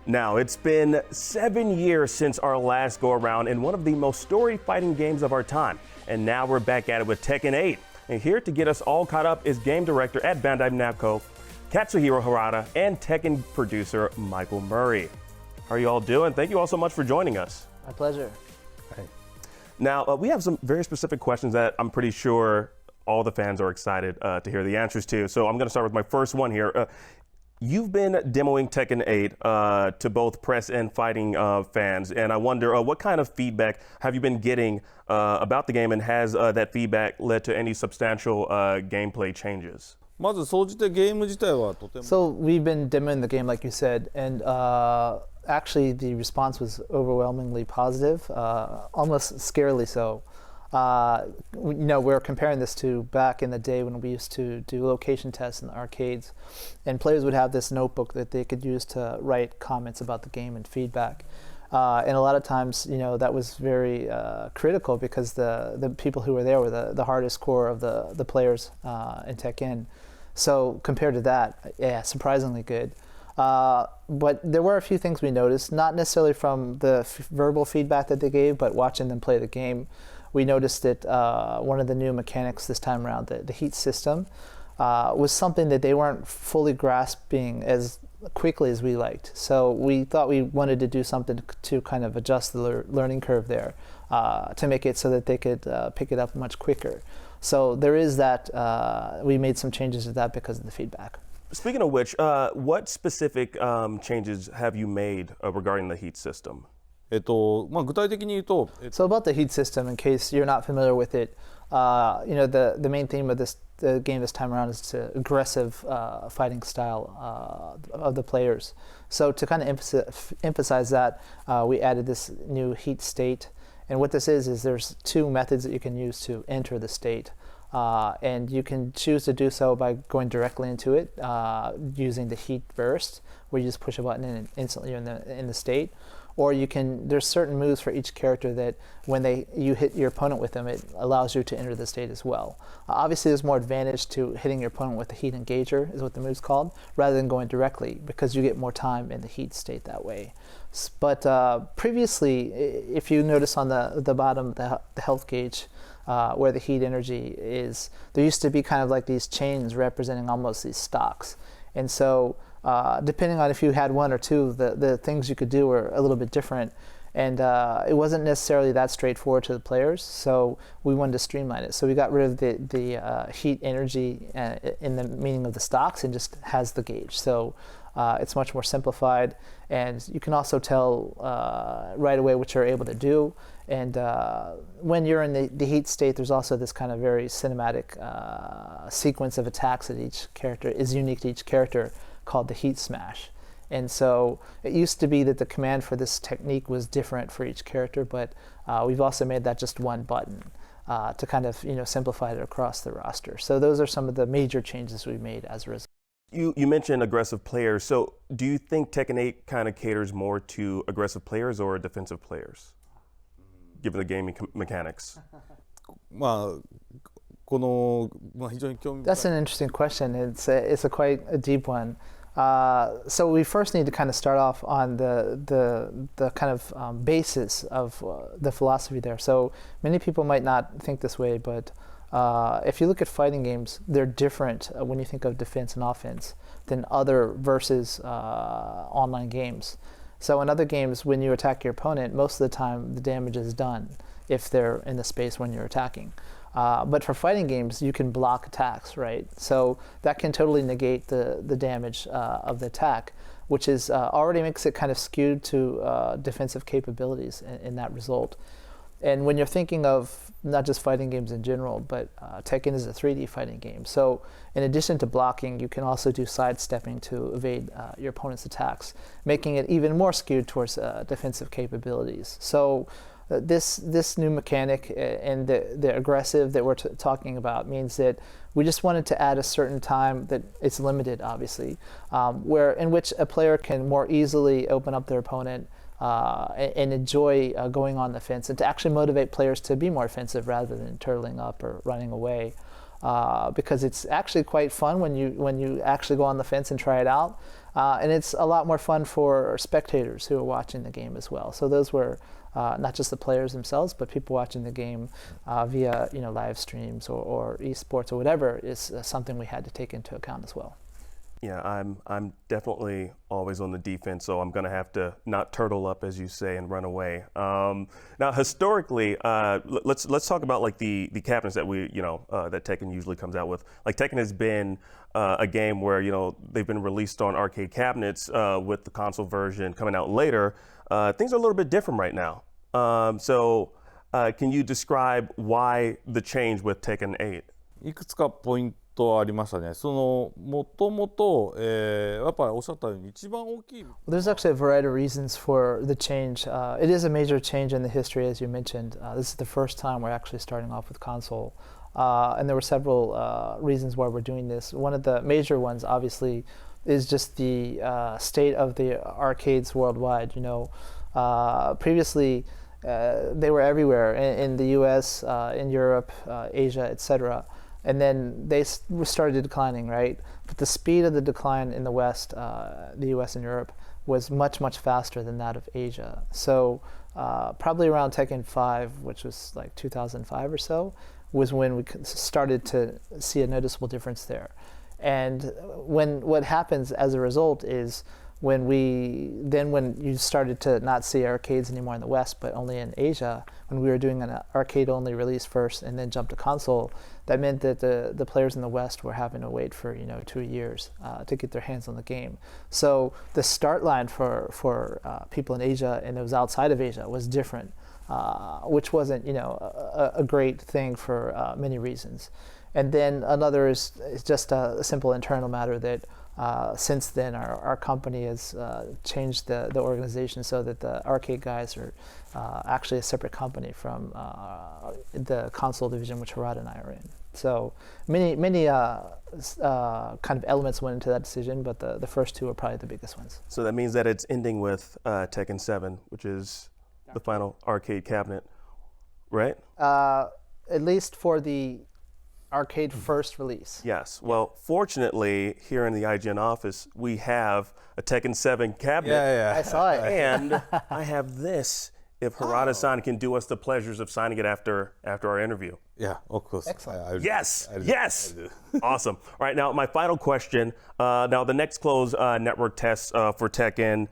Now, it's been 7 years since our last go around in one of the most story fighting games of our time. And now we're back at it with Tekken 8. And here to get us all caught up is game director at Bandai Namco, Katsuhiro Harada, and Tekken producer Michael Murray. How are you all doing? Thank you all so much for joining us. My pleasure. Hey. Now, we have some very specific questions that I'm pretty sure all the fans are excited to hear the answers to. So I'm going to start with my first one here. You've been demoing Tekken 8 to both press and fighting fans, and I wonder what kind of feedback have you been getting about the game, and has that feedback led to any substantial gameplay changes? So we've been demoing the game, like you said, and actually the response was overwhelmingly positive, almost scarily so. We're comparing this to back in the day when we used to do location tests in the arcades, and players would have this notebook that they could use to write comments about the game and feedback. And a lot of times, that was very critical because the people who were there were the hardest core of the players in Tekken. So compared to that, yeah, surprisingly good. But there were a few things we noticed, not necessarily from the verbal feedback that they gave, but watching them play the game. We noticed that one of the new mechanics this time around, the heat system, was something that they weren't fully grasping as quickly as we liked. So we thought we wanted to do something to kind of adjust the learning curve there, to make it so that they could pick it up much quicker. So there is that, we made some changes to that because of the feedback. Speaking of which, what specific changes have you made regarding the heat system? So about the heat system, in case you're not familiar with it, the main theme of the game this time around is to aggressive fighting style of the players. So to kind of emphasize that, we added this new heat state. And what this is there's two methods that you can use to enter the state. And you can choose to do so by going directly into it, using the heat burst, where you just push a button and instantly you're in the state. Or there's certain moves for each character that when you hit your opponent with them, it allows you to enter the state as well. Obviously, there's more advantage to hitting your opponent with the heat engager, is what the move's called, rather than going directly, because you get more time in the heat state that way. But previously, if you notice on the bottom, the health gauge, where the heat energy is, there used to be kind of like these chains representing almost these stocks. And so depending on if you had one or two, the things you could do were a little bit different. And it wasn't necessarily that straightforward to the players, so we wanted to streamline it. So we got rid of the heat energy in the meaning of the stocks and just has the gauge. So it's much more simplified, and you can also tell right away what you're able to do. And when you're in the heat state, there's also this kind of very cinematic sequence of attacks that each character is unique to each character, called the heat smash. And so it used to be that the command for this technique was different for each character, but we've also made that just one button to kind of simplify it across the roster. So those are some of the major changes we made as a result. You mentioned aggressive players. So do you think Tekken 8 kind of caters more to aggressive players or defensive players, given the gaming mechanics? That's an interesting question. It's quite a deep one. So we first need to kind of start off on the kind of basis of the philosophy there. So many people might not think this way, but if you look at fighting games, they're different when you think of defense and offense than other versus online games. So in other games, when you attack your opponent, most of the time the damage is done if they're in the space when you're attacking. But for fighting games, you can block attacks, right? So that can totally negate the damage of the attack, which is already makes it kind of skewed to defensive capabilities in that result. And when you're thinking of not just fighting games in general, but Tekken is a 3D fighting game. So in addition to blocking, you can also do sidestepping to evade your opponent's attacks, making it even more skewed towards defensive capabilities. So this new mechanic and the aggressive that we're talking about means that we just wanted to add a certain time that it's limited, obviously, in which a player can more easily open up their opponent and enjoy going on the fence, and to actually motivate players to be more offensive rather than turtling up or running away. Because it's actually quite fun when you actually go on the fence and try it out. And it's a lot more fun for spectators who are watching the game as well. So those were not just the players themselves, but people watching the game via live streams or esports or whatever is something we had to take into account as well. Yeah, I'm definitely always on the defense, so I'm going to have to not turtle up, as you say, and run away. Now, historically, let's talk about like the cabinets that that Tekken usually comes out with. Like Tekken has been a game where they've been released on arcade cabinets with the console version coming out later. Things are a little bit different right now. So can you describe why the change with Tekken 8? いくつかポイントありましたね。もともとやっぱりおっしゃったように一番大きい。There's actually a variety of reasons for the change. It is a major change in the history, as you mentioned. This is the first time we're actually starting off with console, and there were several reasons why we're doing this. One of the major ones, obviously, is just the state of the arcades worldwide. Previously, they were everywhere in the U.S., in Europe, Asia, etc. And then they started declining, right? But the speed of the decline in the West, the US and Europe, was much, much faster than that of Asia. So probably around Tekken 5, which was like 2005 or so, was when we started to see a noticeable difference there. And what happens as a result is when you started to not see arcades anymore in the West, but only in Asia, when we were doing an arcade-only release first and then jumped to console, that meant that the players in the West were having to wait for 2 years to get their hands on the game. So the start line for people in Asia and those outside of Asia was different, which wasn't a great thing for many reasons. And then another is just a simple internal matter that since then our company has changed the organization so that the arcade guys are actually a separate company from the console division, which Harada and I are in. So many kind of elements went into that decision, but the first two are probably the biggest ones. So that means that it's ending with Tekken 7, which is the final arcade cabinet, right? At least for the arcade first release. Yes. Well, fortunately, here in the IGN office, we have a Tekken 7 cabinet. Yeah. I saw it. And I have this, if Harada-san can do us the pleasures of signing it after our interview. Yeah, of course. Excellent. Yes. Awesome. All right, now my final question. Now the next closed network tests for Tekken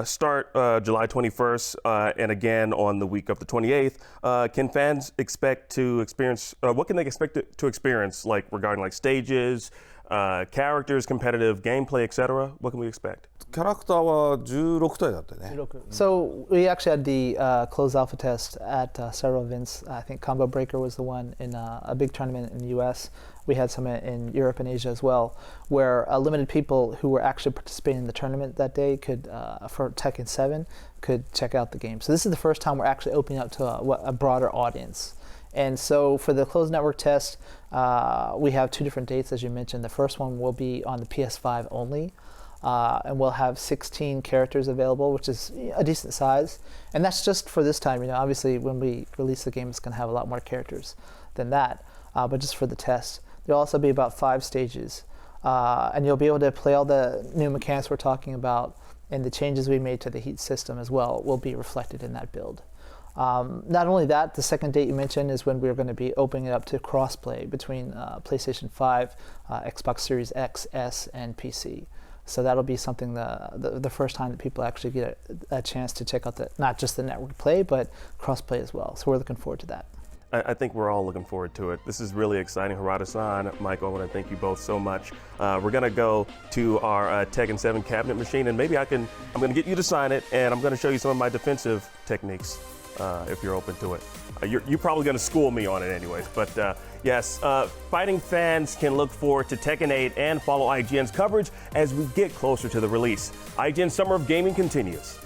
start July 21st and again on the week of the 28th. Can fans expect to experience, what can they expect to experience, like regarding like stages, characters, competitive gameplay, etc.? What can we expect? キャラクターは16体だったね。So we actually had the closed alpha test at several events. I think Combo Breaker was the one in a big tournament in the US. We had some in Europe and Asia as well, where limited people who were actually participating in the tournament that day could, for Tekken 7, could check out the game. So this is the first time we're actually opening up to a broader audience. And so for the closed network test, we have two different dates, as you mentioned. The first one will be on the PS5 only. And we'll have 16 characters available, which is a decent size. And that's just for this time. Obviously, when we release the game, it's going to have a lot more characters than that. But just for the test. There'll also be about 5 stages. And you'll be able to play all the new mechanics we're talking about, and the changes we made to the heat system as well will be reflected in that build. Not only that, the second date you mentioned is when we're going to be opening it up to crossplay between PlayStation 5, Xbox Series X, S, and PC. So that'll be something the first time that people actually get a chance to check out not just the network play, but crossplay as well. So we're looking forward to that. I think we're all looking forward to it. This is really exciting. Harada-san, Michael, I want to thank you both so much. We're going to go to our Tekken 7 cabinet machine, and maybe I'm going to get you to sign it, and I'm going to show you some of my defensive techniques if you're open to it. You're probably going to school me on it anyways, but yes, fighting fans can look forward to Tekken 8 and follow IGN's coverage as we get closer to the release. IGN Summer of Gaming continues.